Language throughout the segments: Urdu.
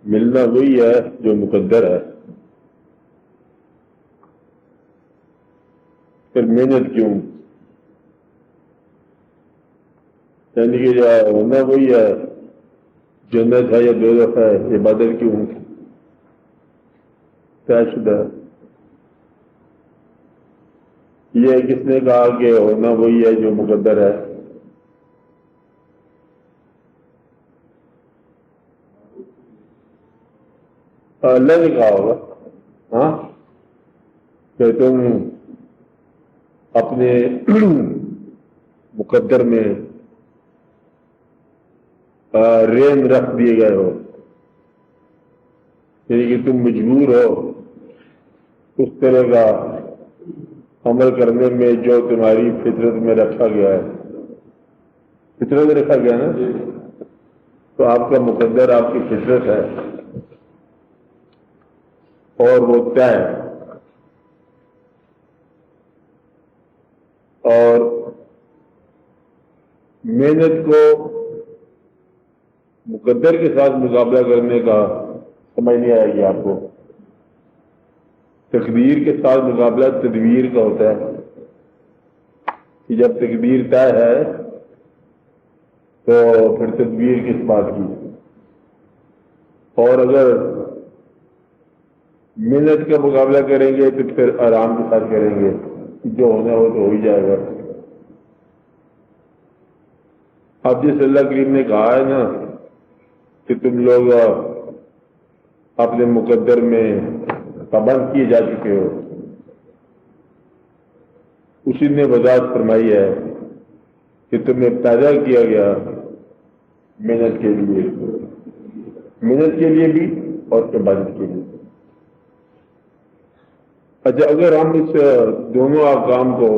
ملنا وہی ہے جو مقدر ہے، پھر محنت کیوں؟ یعنی کہ جو ہونا وہی ہے، جنت ہے یا دوزخ ہے، عبادت کیوں طے شدہ؟ یہ کس نے کہا کہ ہونا وہی ہے جو مقدر ہے؟ اللہ نے کہا ہوگا، ہاں، کہ تم اپنے مقدر میں رین رکھ دیے گئے ہو، یعنی کہ تم مجبور ہو اس طرح کا عمل کرنے میں جو تمہاری فطرت میں رکھا گیا ہے۔ فطرت میں رکھا گیا نا، تو آپ کا مقدر آپ کی فطرت ہے اور وہ طے ہے، اور محنت کو مقدر کے ساتھ مقابلہ کرنے کا سمجھ نہیں آئے گی آپ کو۔ تقدیر کے ساتھ مقابلہ تدبیر کا ہوتا ہے کہ جب تقدیر طے ہے تو پھر تدبیر کس بات کی؟ اور اگر محنت کا مقابلہ کریں گے تو پھر آرام کے ساتھ کریں گے، جو ہونا ہو تو ہو ہی جائے گا۔ اب جس اللہ کریم نے کہا ہے نا کہ تم لوگ اپنے مقدر میں پابند کیے جا چکے ہو، اسی نے وضاحت فرمائی ہے کہ تمہیں پیدا کیا گیا محنت کے لیے، محنت کے لیے بھی اور عبادت کے لیے۔ اچھا، اگر ہم اس دونوں احکام کو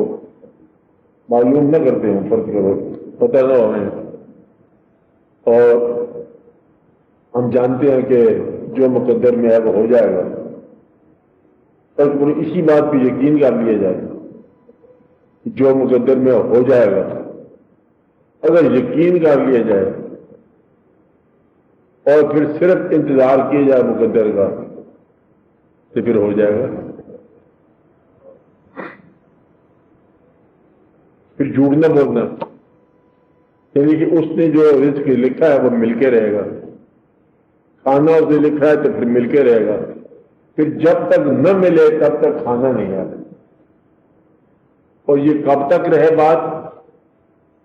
معلوم نہ کرتے ہیں، فرض کرو پتہ نہ ہمیں، اور ہم جانتے ہیں کہ جو مقدر میں ہے وہ ہو جائے گا، اور اسی بات پہ یقین کر لیا جائے جو مقدر میں ہو جائے گا، اگر یقین کر لیا جائے اور پھر صرف انتظار کیا جائے مقدر کا تو پھر ہو جائے گا۔ پھر جھوٹ نہ بولنا، یعنی کہ اس نے جو رزق لکھا ہے وہ مل کے رہے گا، کھانا اس نے لکھا ہے تو پھر مل کے رہے گا، پھر جب تک نہ ملے تب تک کھانا نہیں آتا۔ اور یہ کب تک رہے بات؟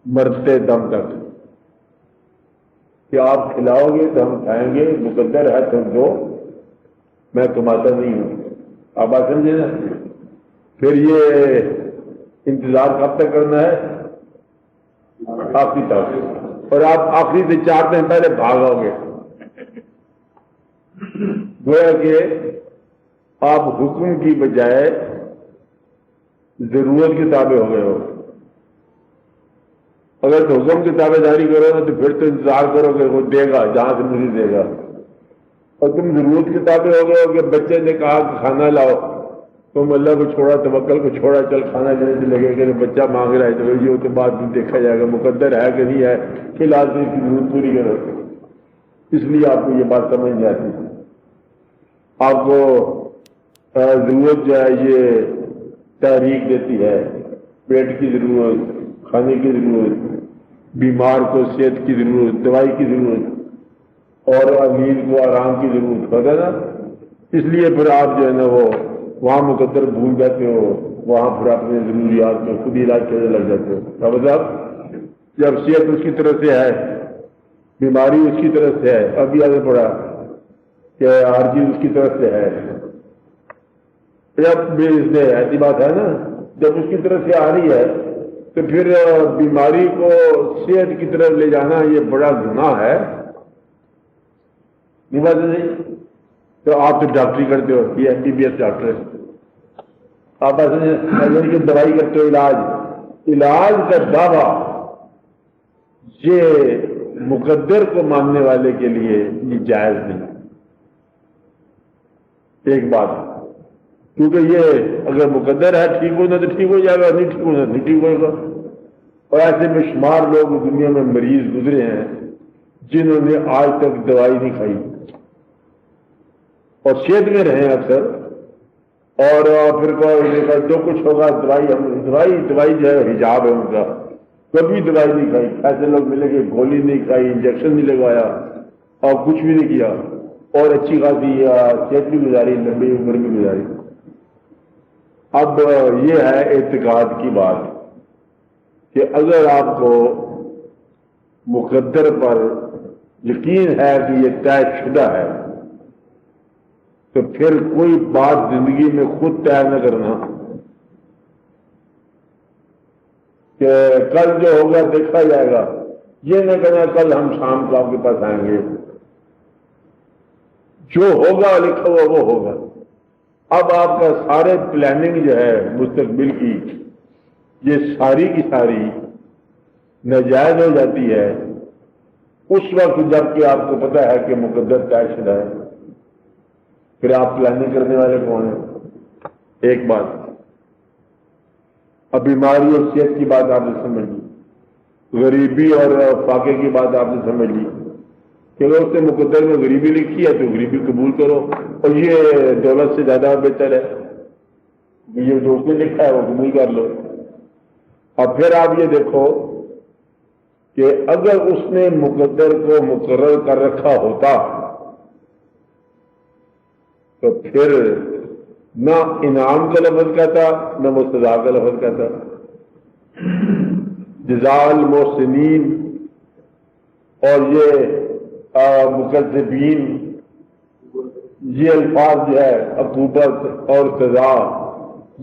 مرتے دم تک، کہ آپ کھلاؤ گے تو ہم کھائیں گے، مقدر ہے تم دو، میں کماتا نہیں ہوں، آپ بات سمجھے نا؟ پھر یہ انتظار کب تک کرنا ہے؟ آخری تک، اور آپ آخری سے 4 دن پہلے بھاگو گے، گویا کہ آپ حکم کی بجائے ضرورت کے تابع ہو گئے ہو۔ اگر تو حکم کی تابع داری کرو نا تو پھر تو انتظار کرو کہ وہ دے گا جہاں سے مجھے دے گا، اور تم ضرورت کے تابع ہو گئے ہو کہ بچے نے کہا کہ کھانا لاؤ، تم اللہ کو چھوڑا، توکل کو چھوڑا، چل کھانا دینے سے لگے کہ بچہ مانگ رہا ہے تو یہ تو بعد میں دیکھا جائے گا، مقدر ہے کہ نہیں ہے، فی الحال سے اس کی ضرورت پوری کرو۔ اس لیے آپ کو یہ بات سمجھ نہیں آتی، آپ کو ضرورت جو ہے یہ تحریک دیتی ہے، پیٹ کی ضرورت، کھانے کی ضرورت، بیمار کو صحت کی ضرورت، دوائی کی ضرورت، اور امیر کو آرام کی ضرورت، پتہ نا؟ اس لیے پھر آپ جو ہے نا وہ وہاں مقدر بھول جاتے ہو، وہاں پھر اپنے ضروریات میں خود علاج کرنے لگ جاتے ہو۔ صاحب جب صحت اس کی طرف سے ہے، بیماری اس کی طرف سے ہے، ابھی آگے پڑا کہ ہر چیز اس کی طرف سے ہے، جب بھی اس میں ایسی بات ہے نا، جب اس کی طرف سے آ رہی ہے تو پھر بیماری کو صحت کی طرف لے جانا یہ بڑا گناہ ہے، نہیں بات نہیں؟ تو آپ تو ڈاکٹری کرتے ہو، یہ M B B S doctor ہے، آپ ایسے دوائی کرتے ہو، علاج کا دعویٰ یہ مقدر کو ماننے والے کے لیے یہ جائز نہیں۔ ایک بات، کیونکہ یہ اگر مقدر ہے ٹھیک ہونا تو ٹھیک ہو جائے گا، نہیں ٹھیک ہونا نہیں ٹھیک ہوگا۔ اور ایسے میں شمار لوگ دنیا میں مریض گزرے ہیں جنہوں نے آج تک دوائی نہیں کھائی، اور صحت میں رہیں اکثر، اور پھر جو کچھ ہوگا دوائی جو ہے حجاب ہے ان کا، کبھی دوائی نہیں کھائی، ایسے لوگ ملے گے گولی نہیں کھائی، انجیکشن نہیں لگوایا اور کچھ بھی نہیں کیا، اور اچھی خاصی صحت بھی گزاری، لمبی عمر بھی گزاری۔ اب یہ ہے اعتقاد کی بات کہ اگر آپ کو مقدر پر یقین ہے کہ یہ طے شدہ ہے، تو پھر کوئی بات زندگی میں خود طے نہ کرنا کہ کل جو ہوگا دیکھا جائے گا، یہ نہ کہنا کل ہم شام کو آپ کے پاس آئیں گے، جو ہوگا لکھا ہوا وہ ہوگا۔ اب آپ کا سارے پلاننگ جو ہے مستقبل کی، یہ ساری کی ساری ناجائز ہو جاتی ہے اس وقت جب کہ آپ کو پتہ ہے کہ مقدر طے شدہ ہے۔ پھر آپ پلاننگ کرنے والے کون ہیں؟ ایک بات، اب بیماری اور صحت کی بات آپ نے سمجھ لی، غریبی اور فاقے کی بات آپ نے سمجھ لی کہ اگر اس نے مقدر میں غریبی لکھی ہے تو غریبی قبول کرو، اور یہ دولت سے زیادہ بہتر ہے، یہ جو اس نے لکھا ہے وہ قبول کر لو۔ اور پھر آپ یہ دیکھو کہ اگر اس نے مقدر کو مقرر کر رکھا ہوتا تو پھر نہ انعام کا لفظ کہتا نہ وہ سزا کا لفظ کہتا۔ جزاء المحسنین اور یہ مکذبین، یہ الفاظ جو ہے عقوبت اور سزا،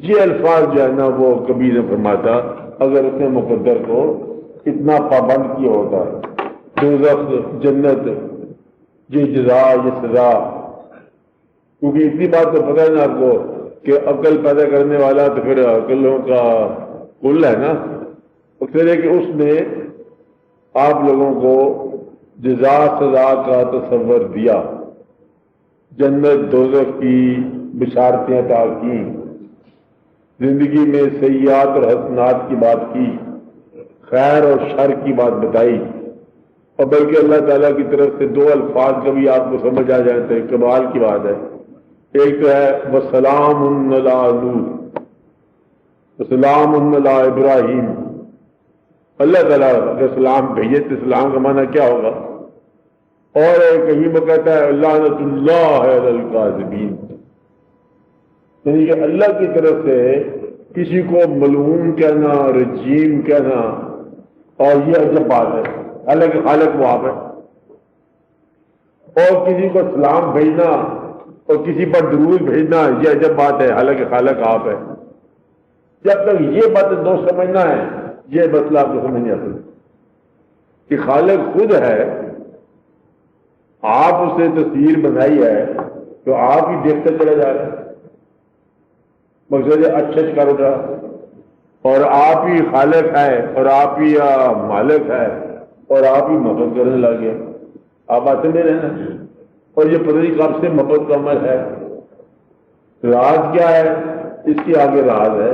یہ الفاظ جو ہے نا وہ کبھی نہ فرماتا اگر اس نے مقدر کو اتنا پابند کیا ہوتا۔ دوزخ، جنت، یہ جزا، یہ سزا، کیونکہ اتنی بات تو پتہ ہے نا آپ کو کہ عقل پیدا کرنے والا تو پھر عقلوں کا کل ہے نا، اس لیے کہ اس نے آپ لوگوں کو جزا سزا کا تصور دیا، جنت دوزخ کی بشارتیں عطا کی، زندگی میں سیئات اور حسنات کی بات کی، خیر اور شر کی بات بتائی، اور بلکہ اللہ تعالیٰ کی طرف سے دو الفاظ کبھی آپ کو سمجھ آ جائے تو کمال کی بات ہے۔ ایک تو ہے وسلام علی لوط، وسلام علی ابراہیم۔ اللہ تعالیٰ اگر سلام بھیجے تو اسلام کا معنی کیا ہوگا؟ اور کہیں وہ کہتا ہے لعنت اللہ علی الکاذبین، یعنی کہ اللہ کی طرف سے کسی کو ملعون کہنا، رجیم کہنا، اور یہ عجب بات ہے، حالانکہ خالق وہ آپ ہے۔ اور کسی کو سلام بھیجنا اور کسی پر درود بھیجنا یہ عجب بات ہے، حالانکہ خالق آپ ہے۔ جب تک یہ بات دو سمجھنا ہے، یہ مسئلہ آپ کو سمجھ نہیں آتا کہ خالق خود ہے، آپ اسے تصویر بنائی ہے تو آپ ہی دیکھتے چلا جا رہے ہیں، مقصد اچھا کر اٹھا، اور آپ ہی خالق ہے اور آپ ہی مالک ہے اور آپ ہی محبت کرنے لگ گئے۔ آپ آتے میں رہنا، اور یہ پتہ نہیں کب سے محبت کا عمل ہے۔ راز کیا ہے؟ اس کی آگے راز ہے،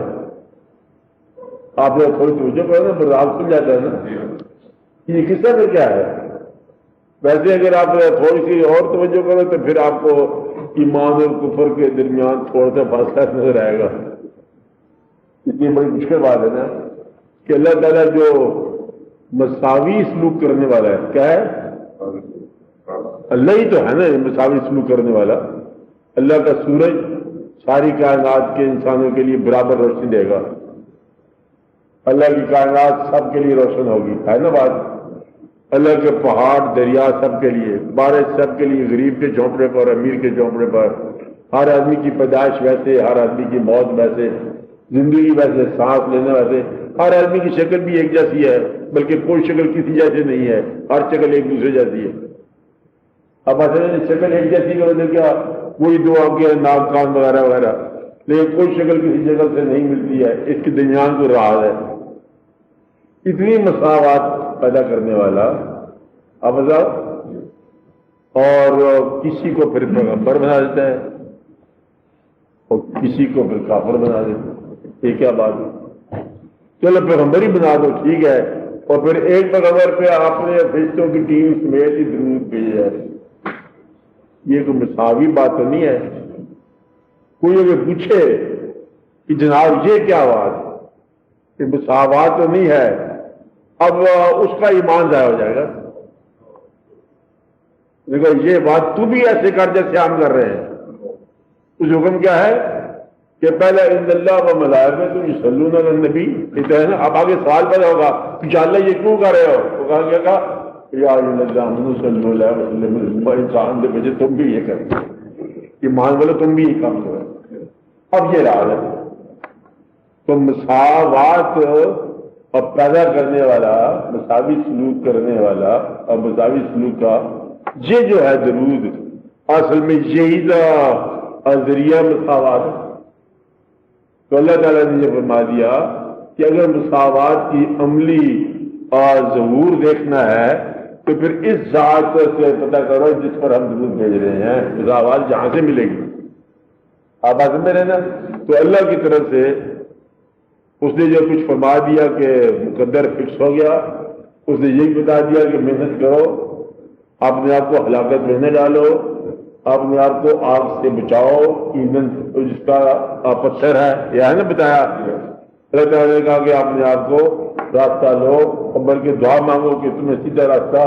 آپ نے تھوڑی توجہ کرو نا، راز کھل جاتا ہے نا، یہ قصہ میں کیا ہے۔ ویسے اگر آپ تھوڑی سی اور توجہ کرو تو پھر آپ کو ایمان اور کفر کے درمیان تھوڑا سا فاصلہ نظر آئے گا۔ اتنی بڑی مشکل بات ہے نا کہ اللہ تعالیٰ جو مساوی سلوک کرنے والا ہے، کیا ہے؟ اللہ ہی تو ہے نا مساوی سلوک کرنے والا۔ اللہ کا سورج ساری کائنات کے انسانوں کے لیے برابر روشنی دے گا، اللہ کی کائنات سب کے لیے روشن ہوگی، ہے نا بات؟ اللہ کے پہاڑ دریا سب کے لیے، بارش سب کے لیے، غریب کے جھونپڑے پر، امیر کے جھونپڑے پر، ہر آدمی کی پیدائش ویسے، ہر آدمی کی موت ویسے، زندگی ویسے، سانس لینا ویسے، ہر آدمی کی شکل بھی ایک جیسی ہے، بلکہ کوئی شکل کسی جیسے نہیں ہے، ہر شکل ایک دوسرے جیسی ہے۔ اب اصل شکل ایک جیسی کرو تو کیا کوئی دو آنکھیں، ناک، کان وغیرہ وغیرہ، لیکن کوئی شکل کسی شکل سے نہیں ملتی ہے، اس کی درمیان کو راز ہے۔ اتنی مساوات پیدا کرنے والا اب بتاؤ، اور کسی کو پھر پیغمبر بنا دیتا ہے اور کسی کو پھر کافر بنا دیتا ہے، یہ کیا بات ہے؟ چلو پیغمبر ہی بنا دو ٹھیک ہے، اور پھر ایک پیغمبر پہ آپ نے فرشتوں کی ٹیم سمیت ہی درود بھیجا ہے، یہ کوئی مساوی بات تو نہیں ہے. کوئی اگر پوچھے کہ جناب یہ کیا بات کہ مساوات تو نہیں ہے، اب اس کا ایمان ضائع ہو جائے گا. دیکھو یہ بات تو بھی ایسے کر جیسے ہم کر رہے ہیں. اس حکم کیا ہے کہ پہلے ان اللہ و ملائکۃ یصلون علی النبی، یہ ہے نا. اب آگے سوال پیدا ہوگا کہ اللہ یہ کیوں کر رہے ہو؟ تو کہا گیا کہ یا ایھا الذین آمنوا صلوا علیہ وسلم، انسان دے بجے تم بھی یہ کرو، ایمان والے تم بھی یہ کام کرو. اب یہ راز ہے تو مساوات اور پیدا کرنے والا، مساوی سلوک کرنے والا اور مساوی سلوک کا یہ جو ہے درود، اصل میں یہی تھا ذریعہ مساوات. تو اللہ تعالیٰ نے یہ فرما دیا کہ اگر مساوات کی عملی اور ظہور دیکھنا ہے تو پھر اس ذات سے پتہ کرو جس پر ہم درود بھیج رہے ہیں، مساوات جہاں سے ملے گی. آپ بات میں رہنا. تو اللہ کی طرف سے اس نے جو کچھ فرما دیا کہ مقدر فکس ہو گیا، اس نے یہی بتا دیا کہ محنت کرو، اپنے آپ کو ہلاکت میں نہ ڈالو، اپنے آپ کو آگ سے بچاؤ، ایندھن جس کا پتھر ہے، یہ ہے نا بتایا. اللہ تعالیٰ نے کہا کہ اپنے آپ کو راستہ لو اور بلکہ دعا مانگو کہ تمہیں سیدھا راستہ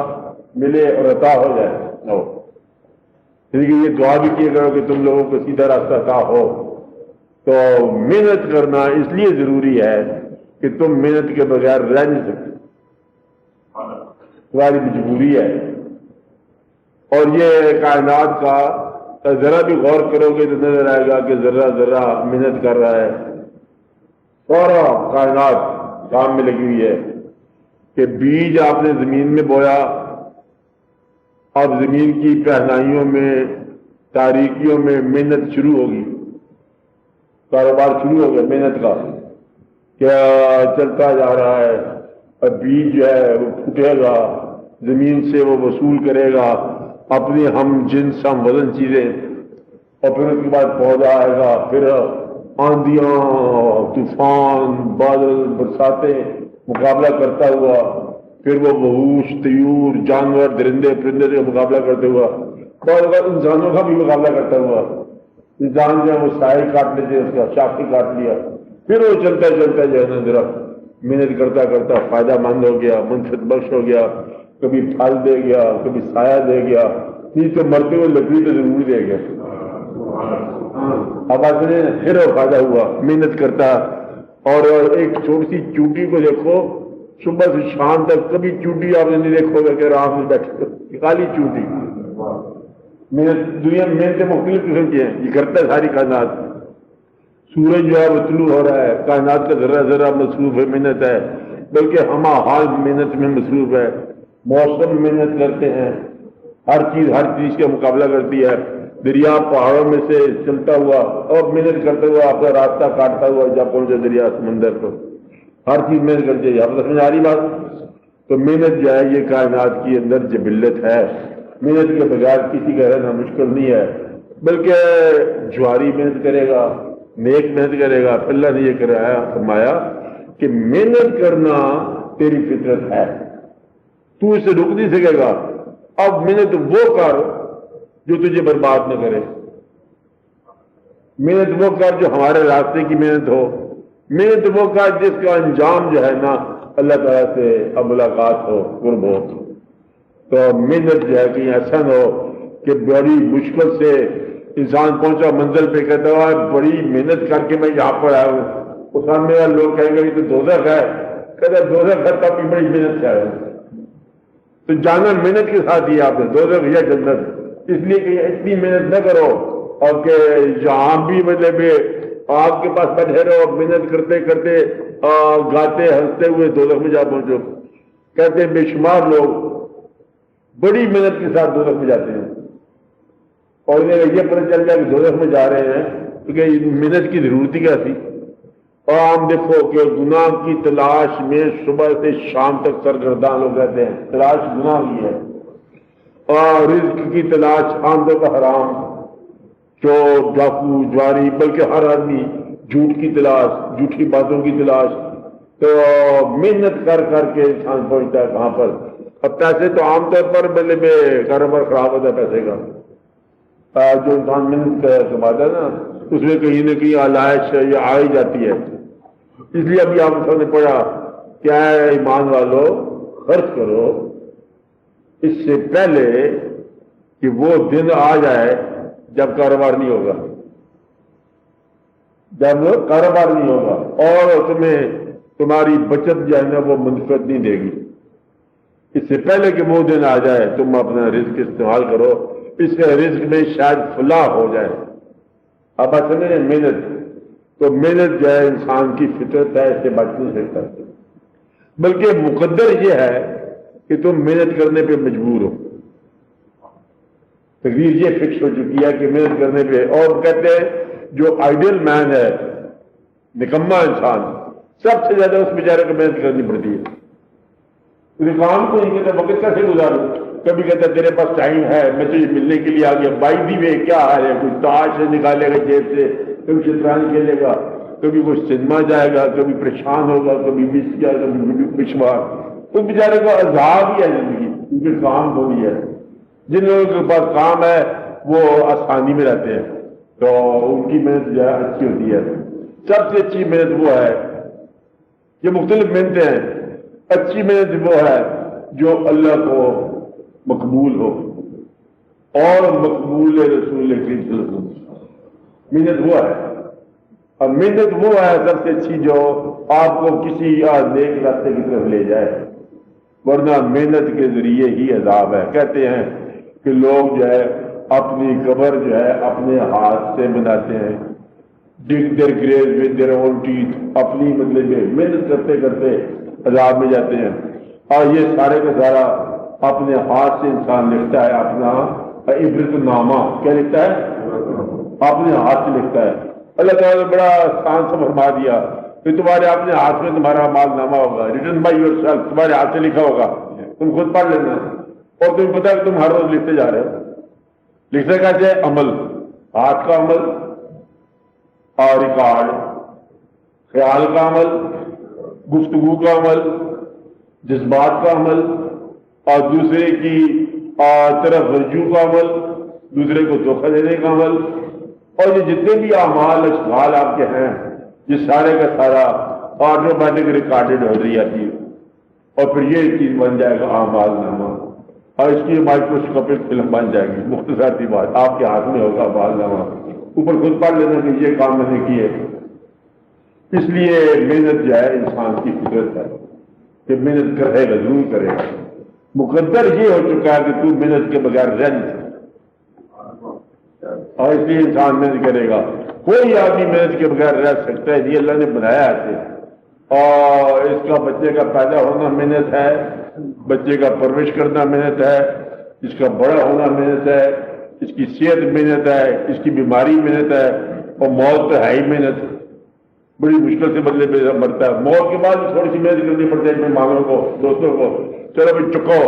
ملے اور عطا ہو جائے. کہ یہ دعا بھی کیا کرو کہ تم لوگوں کو سیدھا راستہ عطا ہو. تو محنت کرنا اس لیے ضروری ہے کہ تم محنت کے بغیر رہ نہیں سکتے، تمہاری مجبوری ہے. اور یہ کائنات کا ذرا بھی غور کرو گے تو نظر آئے گا کہ ذرا ذرا محنت کر رہا ہے. سارا کائنات کام میں لگی ہوئی ہے کہ بیج آپ نے زمین میں بویا، اب زمین کی پہنائیوں میں، تاریکیوں میں محنت شروع ہوگی، کاروبار شروع ہو گیا محنت کا، کیا چلتا جا رہا ہے. اب بیج جو ہے وہ پھوٹے گا، زمین سے وہ وصول کرے گا اپنی ہم جنس ہم وزن چیزیں، اور پھر اس کے بعد پودا آئے گا، پھر آندھیاں، طوفان، بادل، برساتیں مقابلہ کرتا ہوا، پھر وہ وحوش، طیور، جانور، درندے پرندے کا مقابلہ کرتے ہوا، اور انسانوں کا بھی مقابلہ کرتا ہوا. انسان جو ہے وہ سائے کاٹ لیتے، اس کا شاخی کاٹ لیا، پھر وہ چلتا چلتا جو ہے نا ذرا محنت کرتا کرتا فائدہ مند ہو گیا، منفعت بخش ہو گیا، کبھی پھل دے گیا، کبھی سایہ دے گیا، نہیں تو مرتے ہوئے لکڑی تو ضرور دے گیا. اب آپ نے پھر فائدہ ہوا محنت کرتا. اور ایک چھوٹی سی چوٹی کو دیکھو، صبح سے شام تک کبھی چوٹی آپ نے نہیں دیکھو گے کہ آرام سے بیٹھے، خالی چوٹی. دنیا میں محنتیں مختلف قسم کی ہیں، یہ کرتا ہے ساری کائنات. سورج جو ہے وہ طلوع ہو رہا ہے، کائنات کا ذرا ذرا مصروف ہے، محنت ہے، بلکہ ہم حال محنت میں مصروف ہے. موسم محنت کرتے ہیں، ہر چیز کا مقابلہ کرتی ہے. دریا پہاڑوں میں سے چلتا ہوا اور محنت کرتے ہوا اپنا راستہ کاٹتا ہوا جب پہنچے دریا سمندر کو، ہر چیز محنت کرتی ہے. آپ سمجھ آ رہی بات؟ تو محنت جو ہے یہ کائنات کی اندر جبلت ہے. محنت کے بغیر کسی کا رہنا مشکل نہیں ہے، بلکہ جواری محنت کرے گا، نیک محنت کرے گا. اللہ نے یہ کرایا فرمایا کہ محنت کرنا تیری فطرت ہے، تو اسے رک نہیں سکے گا. اب محنت وہ کر جو تجھے برباد نہ کرے، محنت وہ کر جو ہمارے راستے کی محنت ہو، محنت وہ کر جس کا انجام جو ہے نا اللہ تعالیٰ سے اب ملاقات ہو، قرب ہو. تو محنت جو ہے کہیں ایسا نہ ہو کہ بڑی مشکل سے انسان پہنچا منزل پہ، کہتا ہوا بڑی محنت کر کے میں یہاں پر آیا ہوں، اس سامنے والے لوگ کہیں گے یہ تو دوزخ ہے، کہتا دوزخ ہے تب بھی بڑی محنت سے آیا ہوں. تو جانا محنت کے ساتھ ہی آپ نے دوزخ یا جنت، اس لیے کہ اتنی محنت نہ کرو اور کہ جہاں بھی مطلب آپ کے پاس بیٹھے رہو، محنت کرتے کرتے گاتے ہنستے ہوئے دوزخ میں جا پہنچو. کہتے ہیں بے شمار لوگ بڑی محنت کے ساتھ دوزخ میں جاتے ہیں، اور انہیں یہ پتہ چل جائے کہ دوزخ میں جا رہے ہیں کیونکہ محنت کی ضرورت ہی کیا تھی. اور ہم دیکھو کہ گناہ کی تلاش میں صبح سے شام تک سرگرداں لوگ رہتے ہیں، تلاش گناہ کی ہے، اور رزق کی تلاش آمدوں کا حرام، چور، ڈاکو، جواری، بلکہ ہر آدمی جھوٹ کی تلاش، جھوٹی باتوں کی تلاش. تو محنت کر کر کے انسان پہنچتا ہے کہاں پر. اب پیسے تو عام طور پر مطلب کاروبار خراب ہوتا ہے پیسے کا، جو انسان محنت کماتا ہے نا اس میں کہیں نہ کہیں آلائش یہ آ ہی جاتی ہے. اس لیے ابھی آپ سب نے پڑھا کیا ہے ایمان والو خرچ کرو اس سے پہلے کہ وہ دن آ جائے جب کاروبار نہیں ہوگا، جب کاروبار نہیں ہوگا اور تمہاری بچت جو ہے نا وہ منفعت نہیں دے گی. اس سے پہلے کہ وہ دن آ جائے تم اپنا رزق استعمال کرو، اس رزق میں شاید فلاح ہو جائے. اب آپ سمجھیں محنت تو محنت جو ہے انسان کی فطرت ہے، اس سے بچ نہیں سکتا، بلکہ مقدر یہ ہے کہ تم محنت کرنے پہ مجبور ہو. تقدیر یہ فکس ہو چکی ہے کہ محنت کرنے پہ. اور کہتے ہیں جو آئیڈیل مین ہے، نکما انسان، سب سے زیادہ اس بیچارے کو محنت کرنی پڑتی ہے. کام کو نہیں کہتا وقت کیسے گزاروں، کبھی کہتا تیرے پاس ٹائم ہے میں تجھے ملنے کے لیے آ گیا، بائی دی وے کیا ہے، کوئی تاش نکالے گا جیب سے، کبھی شطرنج کھیلے گا، کبھی کوئی سنیما جائے گا، کبھی پریشان ہوگا، کبھی مس کیا، کبھی پچھوار. اس بیچارے کو عذاب ہی ہے زندگی، کیونکہ کام تھوڑی ہے. جن لوگوں کے پاس کام ہے وہ آسانی میں رہتے ہیں تو ان کی محنت جو ہے اچھی ہوتی ہے. سب سے اچھی محنت وہ ہے، یہ مختلف محنتیں ہیں، اچھی محنت وہ ہے جو اللہ کو مقبول ہو اور مقبول رسول کریم صلی اللہ علیہ وسلم. محنت وہ ہے، اور محنت وہ ہے سب سے اچھی جو آپ کو کسی نیک راستے کی طرف لے جائے، ورنہ محنت کے ذریعے ہی عذاب ہے. کہتے ہیں کہ لوگ جو ہے اپنی قبر جو ہے اپنے ہاتھ سے بناتے ہیں، dig their grave with their own teeth, اپنی مطلب محنت کرتے کرتے عذاب میں جاتے ہیں. اور یہ سارے کا سارا اپنے ہاتھ سے انسان لکھتا ہے اپنا عبرت نامہ. کیا لکھتا ہے؟ اپنے ہاتھ سے لکھتا ہے. اللہ تعالیٰ نے بڑا آسان سے فرما دیا کہ تمہارے اپنے ہاتھ میں تمہارا مال نامہ ہوگا، ریٹن بائی یور سیلف، تمہارے ہاتھ سے لکھا ہوگا، تم خود پڑھ لینا. اور تمہیں پتا کہ تم ہر روز لکھتے جا رہے ہو. لکھتے کیسے؟ عمل، ہاتھ کا عمل اور ریکارڈ، خیال کا عمل، گفتگو کا عمل، جذبات کا عمل، اور دوسرے کی طرف رجوع کا عمل، دوسرے کو دھوکہ دینے کا عمل. اور یہ جتنے بھی اعمال اشغال آپ کے ہیں یہ سارے کا سارا آٹومیٹک ریکارڈڈ ہو رہی آتی ہے. اور پھر یہ چیز بن جائے گا اعمال نامہ، اور اس کی مائکروسکوپک فلم بن جائے گی. مختصر سی بات، آپ کے ہاتھ میں ہوگا اعمال نامہ، اوپر خود پڑھ لینا کہ یہ کام میں نے کیے. اس لیے محنت جو ہے انسان کی فطرت ہے کہ محنت کرے گا، ضرور کرے گا. مقدر یہ ہو چکا ہے کہ تو محنت کے بغیر رہ نہیں سکتا، اور اس لیے انسان محنت کرے گا. کوئی آدمی محنت کے بغیر رہ سکتا ہے؟ یہ اللہ نے بنایا ہے. اور اس کا بچے کا پیدا ہونا محنت ہے، بچے کا پرورش کرنا محنت ہے، اس کا بڑا ہونا محنت ہے، اس کی صحت محنت ہے، اس کی بیماری محنت ہے، اور موت تو ہے ہی محنت. بڑی مشکل سے بدلے پہ مرتا ہے. موت کے بعد تھوڑی سی محنت کرنی پڑتی ہے مہمانوں کو، دوستوں کو، چلو بھائی چکو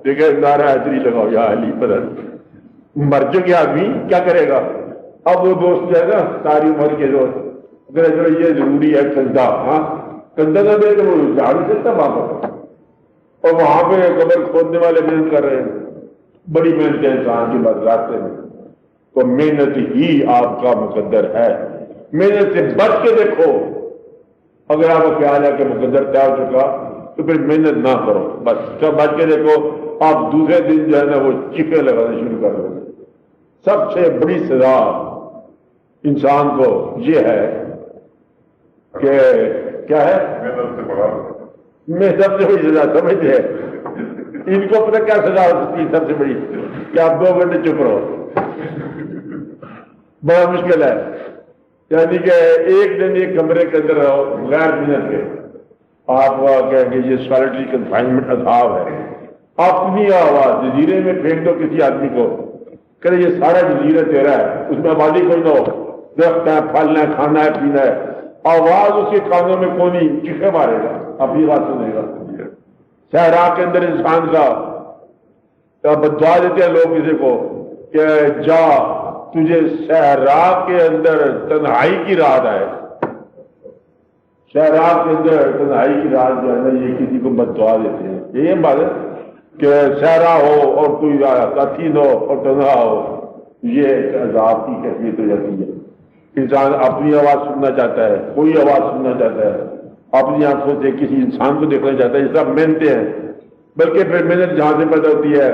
دیکھے نعرہ حیدری لگاؤ یا علی بدل. مر چکے آدمی کیا کرے گا؟ اب وہ دوست جو ہے نا ساری عمر کے دوست، چلو یہ ضروری ہے کندھا، ہاں کندھا نہ دے تو وہ جا نہیں سکتا واپس. اور وہاں پہ قبر کھودنے والے محنت کر رہے ہیں، بڑی محنت ہے انسان کی بات راستے میں. تو محنت ہی آپ کا مقدر ہے. محنت سے بچ کے دیکھو. اگر آپ کا خیال ہے کہ مقدر طے ہو چکا تو پھر محنت نہ کرو، بس سب بچ کے دیکھو. آپ دوسرے دن جو ہے نا وہ چیخے لگانا شروع کر دو. سب سے بڑی سزا انسان کو یہ ہے کہ کیا ہے؟ میں سب سے بڑی سزا سمجھتے ہیں ان کو پتہ کیا سزا ہو سکتی ہے سب سے بڑی؟ کہ آپ 2 گھنٹے چپ رہو. بڑا مشکل ہے. یعنی کہ ایک دن ایک کمرے کے اندر رہو بغیر محنت کے. آپ کہیں گے یہ سالٹری کنفائنمنٹ عذاب ہے. اپنی آواز جزیرے میں پھینک دو کسی آدمی کو، کہ یہ سارا جزیرہ تیرا ہے، اس میں آبادی کوئی نہ ہو، درخت ہے، پھل ہے، کھانا ہے، پینا ہے، آواز اس کے کانوں میں کونی چیخے مارے گا، اپنی بات سنے گا. صحرا کے اندر انسان کا بدعا دیتے ہیں لوگ کسی کو کہ جا تجھے صحرا کے اندر تنہائی کی رات آئے. صحرا کے اندر تنہائی کی رات جو ہے نا یہ کسی کو بدعا دیتے ہیں. یہ بات ہے کہ صحرا ہو اور کوئی ساتھی نہ ہو اور تنہا ہو، یہ ایک عذاب کی کیفیت ہو جاتی ہے۔ انسان اپنی آواز سننا چاہتا ہے، کوئی آواز سننا چاہتا ہے، اپنی آنکھوں سے کسی انسان کو دیکھنا چاہتا ہے، یہ سب محنتیں ہیں۔ بلکہ پھر محنت جہاں سے پیدا ہوتی ہے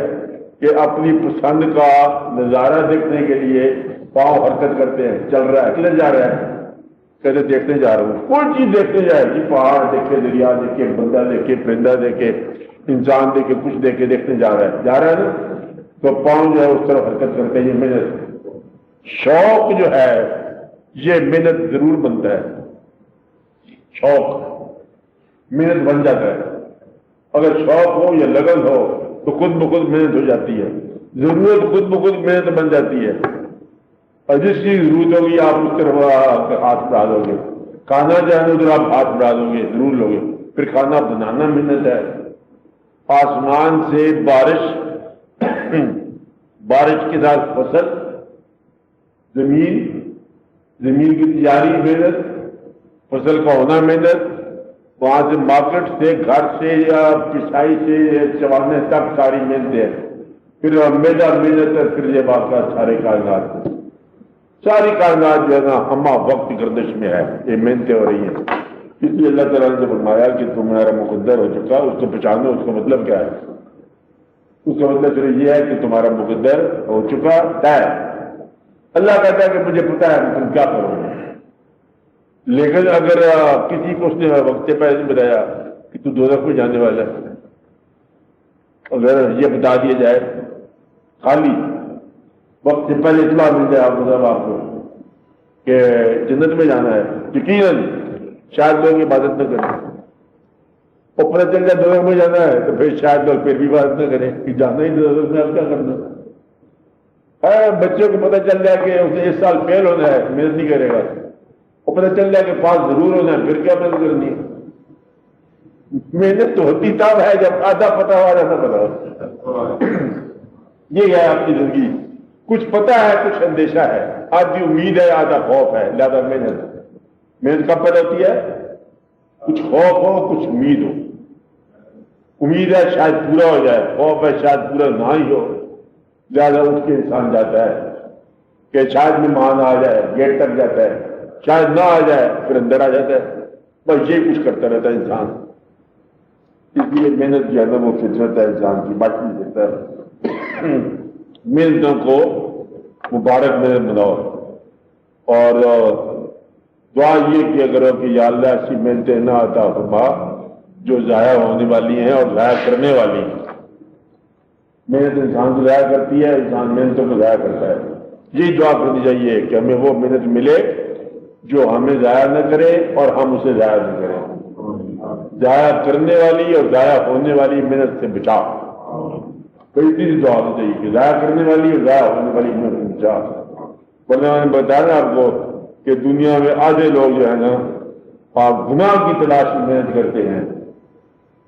کہ اپنی پسند کا نظارہ دیکھنے کے لیے پاؤں حرکت کرتے ہیں، چل رہا ہے، کدھر جا رہا ہے؟ کہتے دیکھنے جا رہا ہوں، کوئی چیز دیکھنے جائے گی، پہاڑ دیکھے، دریا دیکھے، بندہ دیکھے، پرندہ دیکھے، انسان دیکھے، کچھ دیکھے، دیکھنے جا رہا ہے نا، تو پاؤں جو ہے اس طرف حرکت کرتے ہیں۔ یہ محنت، شوق جو ہے یہ محنت ضرور بنتا ہے، شوق محنت بن جاتا ہے۔ اگر شوق ہو یا لگن ہو تو خود بخود محنت ہو جاتی ہے، ضرورت خود بخود محنت بن جاتی ہے، اور جس کی ضرورت ہوگی آپ اس طرف ہاتھ بڑھا دو گے، کھانا چاہیں ادھر آپ ہاتھ بڑھا دو گے، ضرور لو گے۔ پھر کھانا بنانا محنت ہے، آسمان سے بارش، بارش کے ساتھ فصل، زمین کی تیاری محنت، فصل کا ہونا محنت، وہاں سے مارکیٹ سے، گھر سے یا پسائی سے چوانے تک ساری محنت ہے۔ پھر میدا محنت ہے، پھر یہ باقی سارے کائنات، ساری کائنات جو ہے نا ہمہ وقت گردش میں ہے، یہ محنتیں ہو رہی ہیں۔ اس لیے اللہ تعالیٰ نے فرمایا کہ تمہارا مقدر ہو چکا، اس کو پہچانو۔ اس کا مطلب کیا ہے؟ اس کا مطلب صرف یہ ہے کہ تمہارا مقدر ہو چکا ہے۔ اللہ کہتا ہے کہ مجھے پتا ہے تم کیا کرو گے، لیکن اگر کسی کو اس نے وقت سے پہلے بتایا کہ تو دوزخ میں جانے والا ہے، اگر یہ بتا دیا جائے خالی وقت سے پہلے اطلاع مل جائے آپ کو کہ جنت میں جانا ہے، یقیناً شاید لوگ عبادت نہ کریں، اور پتہ چل جائے دوزخ میں جانا ہے تو پھر شاید لوگ پھر بھی عبادت نہ کریں کہ جانا ہی دوزخ میں، اب کیا کرنا ہے۔ بچوں کو پتہ چل جائے کہ اسے اس سال فیل ہونا ہے، محنت نہیں کرے گا، اور پتہ چل جائے کہ پاس ضرور ہونا ہے، پھر کیا محنت کرنی ہے؟ محنت تو ہوتی تب ہے جب آدھا پتہ ہو آدھا نہ پتہ ہو۔ یہ ہے آپ کی زندگی، کچھ پتہ ہے کچھ اندیشہ ہے، آدھی امید ہے آدھا خوف ہے، لہذا محنت کب پیدا ہوتی ہے؟ کچھ خوف ہو کچھ امید ہو، امید ہے شاید پورا ہو جائے، خوف ہے شاید پورا نہ ہی ہو، لہذا اٹھ کے انسان جاتا ہے کہ شاید مہمان آ جائے، گیٹ تک جاتا ہے، شاید نہ آ جائے پھر اندر آ جاتا ہے، بس یہ کچھ کرتا رہتا ہے انسان۔ اس لیے محنت جو ہے نا وہ فطرت ہے انسان کی، باقی نہیں سکتا ہے۔ محنتوں کو مبارک محنت بناؤ، اور دعا یہ کیا کرو کہ یا اللہ ایسی محنتیں نہ عطا فرما جو ضائع ہونے والی ہیں اور ضائع کرنے والی ہیں۔ محنت انسان کو ضائع کرتی ہے، انسان محنتوں کو ضائع کرتا ہے۔ یہی دعا کرنی چاہیے کہ ہمیں وہ محنت ملے جو ہمیں ضائع نہ کرے اور ہم اسے ضائع نہ کریں۔ ضائع کرنے والی اور ضائع ہونے والی محنت سے بچا، کئی چیز دعا ہونی چاہیے کہ ضائع کرنے والی اور ضائع ہونے والی محنت سے بچا۔ ورنہ میں نے بتایا نا آپ کو کہ دنیا میں آدھے لوگ جو ہے نا گناہ کی تلاش میں محنت کرتے ہیں،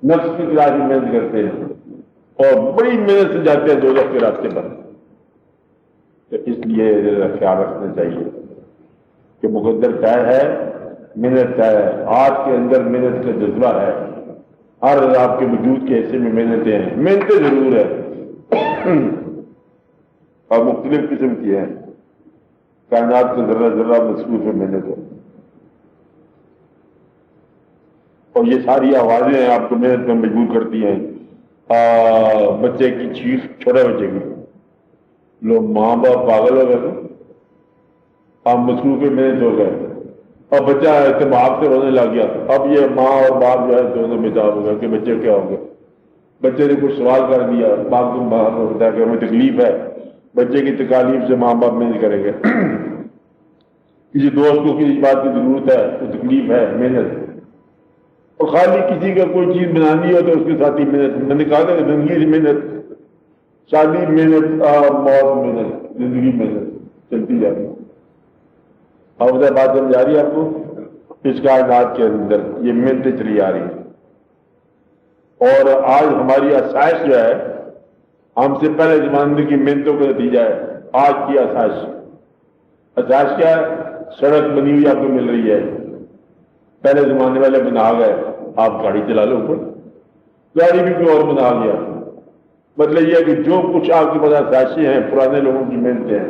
نفس کی تلاش میں محنت کرتے ہیں، اور بڑی محنت سے جاتے ہیں دوزخ کے راستے پر۔ تو اس لیے خیال رکھنا چاہیے کہ مقدر طے ہے، محنت ہے، آپ کے اندر محنت کا جذبہ ہے، ہر آپ کے وجود کے حصے میں محنتیں ہیں، محنتیں ضرور ہے اور مختلف قسم کی ہیں، کائنات کا ذرہ ذرہ مصروف ہے محنت ہے، اور یہ ساری آوازیں ہیں آپ کو محنت میں مجبور کرتی ہیں۔ بچے کی چیخ، چھوٹے بچے کی، لوگ ماں باپ پاگل ہو گئے، آپ مصروف محنت ہو گئے، اور بچہ اتباع سے رونے لگ گیا، اب یہ ماں اور باپ جو ہے دونوں بےتاب ہو گئے کہ بچے کیا ہو گئے۔ بچے نے کچھ سوال کر دیا، باپ کو بتایا کہ ہمیں تکلیف ہے، بچے کی تکالیف سے ماں باپ محنت کریں گے۔ کسی دوست کو کسی بات کی ضرورت ہے تو تکلیف ہے، محنت، اور خالی کسی کا کوئی چیز بنانی ہو تو اس کے ساتھ ہی محنت۔ میں نے کہا تھا کہ زندگی سے محنت، شادی محنت، موت محنت، زندگی محنت چلتی جاتی ہے۔ اور ادھر بات سمجھ آ رہی ہے آپ کو؟ اس کائنات کے اندر یہ محنتیں چلی آ رہی ہیں، اور آج ہماری آسائش جو ہے ہم سے پہلے زمانے کی محنتوں کا نتیجہ ہے۔ آج کی آسائش کیا ہے؟ سڑک بنی ہوئی آپ کو مل رہی ہے، پہلے زمانے والے بنا گئے، آپ گاڑی چلا لو، اوپر گاڑی بھی کوئی اور بنا لیا۔ مطلب یہ ہے کہ جو کچھ آپ کے پاس آسائشیں ہیں پرانے لوگوں کی محنتیں ہیں،